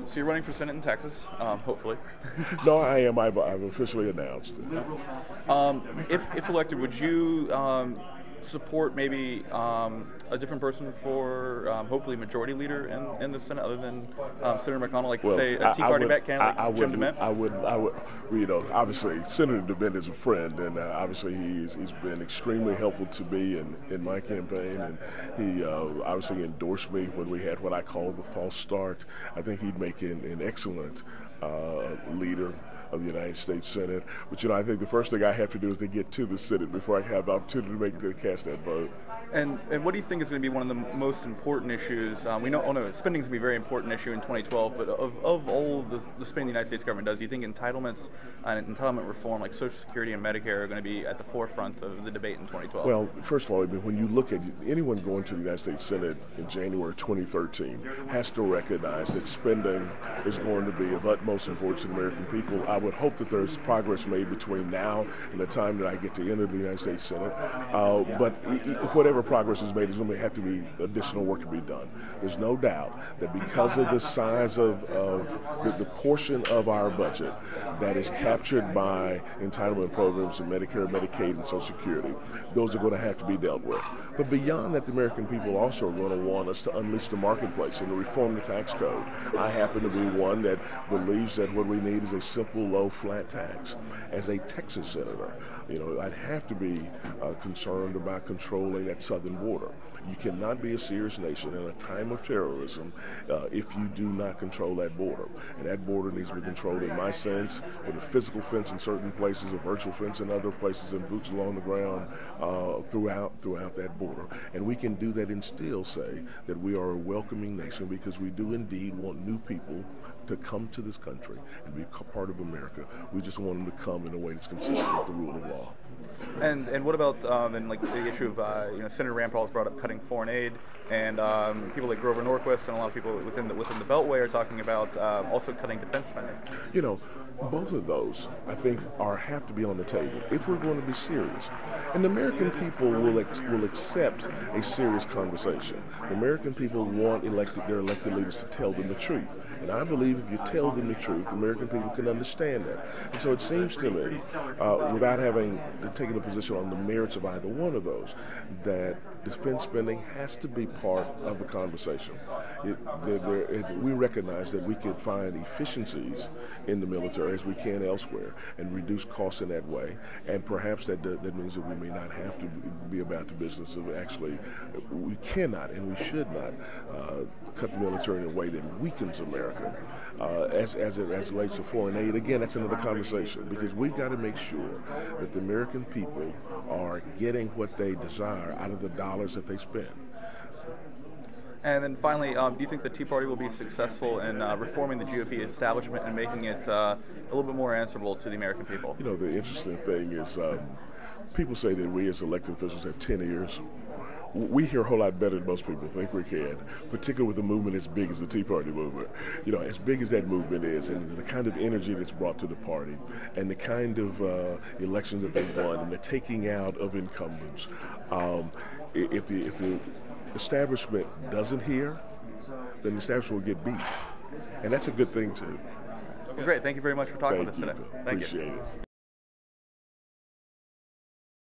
So you're running for Senate in Texas, hopefully. No, I am. I've officially announced it. If elected, would you support maybe a different person for hopefully majority leader in the Senate other than Senator McConnell, like say a Tea Party back candidate like Jim DeMint? I would. Obviously Senator DeMint is a friend, and obviously he's been extremely helpful to me in my campaign, and he obviously endorsed me when we had what I call the false start. I think he'd make an excellent leader of the United States Senate. But I think the first thing I have to do is to get to the Senate before I have the opportunity to cast that vote. And what do you think is going to be one of the most important issues? We know spending is going to be a very important issue in 2012, but of all the spending the United States government does, do you think entitlements and entitlement reform like Social Security and Medicare are going to be at the forefront of the debate in 2012? Well, first of all, when you look at anyone going to the United States Senate in January 2013 has to recognize that spending is going to be of utmost importance to the American people. I would hope that there's progress made between now and the time that I get to enter the United States Senate, but whatever progress is made, there's going to have to be additional work to be done. There's no doubt that because of the size of the portion of our budget that is captured by entitlement programs and Medicare, Medicaid, and Social Security, those are going to have to be dealt with. But beyond that, the American people also are going to want us to unleash the marketplace and to reform the tax code. I happen to be one that believes that what we need is a simple, low, flat tax. As a Texas senator, I'd have to be concerned about controlling that southern border. You cannot be a serious nation in a time of terrorism if you do not control that border. And that border needs to be controlled, in my sense, with a physical fence in certain places, a virtual fence in other places, and boots along the ground throughout that border. And we can do that and still say that we are a welcoming nation, because we do indeed want new people to come to this country and be part of America. We just want them to come in a way that's consistent with the rule of law. And what about the issue of Senator Rand Paul has brought up cutting foreign aid, and people like Grover Norquist and a lot of people within the Beltway are talking about also cutting defense spending. Both of those, I think, have to be on the table if we're going to be serious. And the American people will accept a serious conversation. The American people want their elected leaders to tell them the truth. And I believe if you tell them the truth, the American people can understand that. And so it seems to me, without having taken a position on the merits of either one of those, that defense spending has to be part of the conversation. We recognize that we can find efficiencies in the military as we can elsewhere and reduce costs in that way. And perhaps that means that we may not have to be about the business of actually, we cannot and we should not cut the military in a way that weakens America. As it relates to foreign aid, again, that's another conversation, because we've got to make sure that the American people are getting what they desire out of the dollars that they spend. And then finally, do you think the Tea Party will be successful in reforming the GOP establishment and making it a little bit more answerable to the American people? The interesting thing is people say that we as elected officials have 10 ears. We hear a whole lot better than most people think we can, particularly with a movement as big as the Tea Party movement. As big as that movement is, and the kind of energy that's brought to the party, and the kind of elections that they've won, and the taking out of incumbents. If the establishment doesn't hear, then the establishment will get beat. And that's a good thing, too. Well, great. Thank you very much for talking with us today. Thank you. Appreciate it.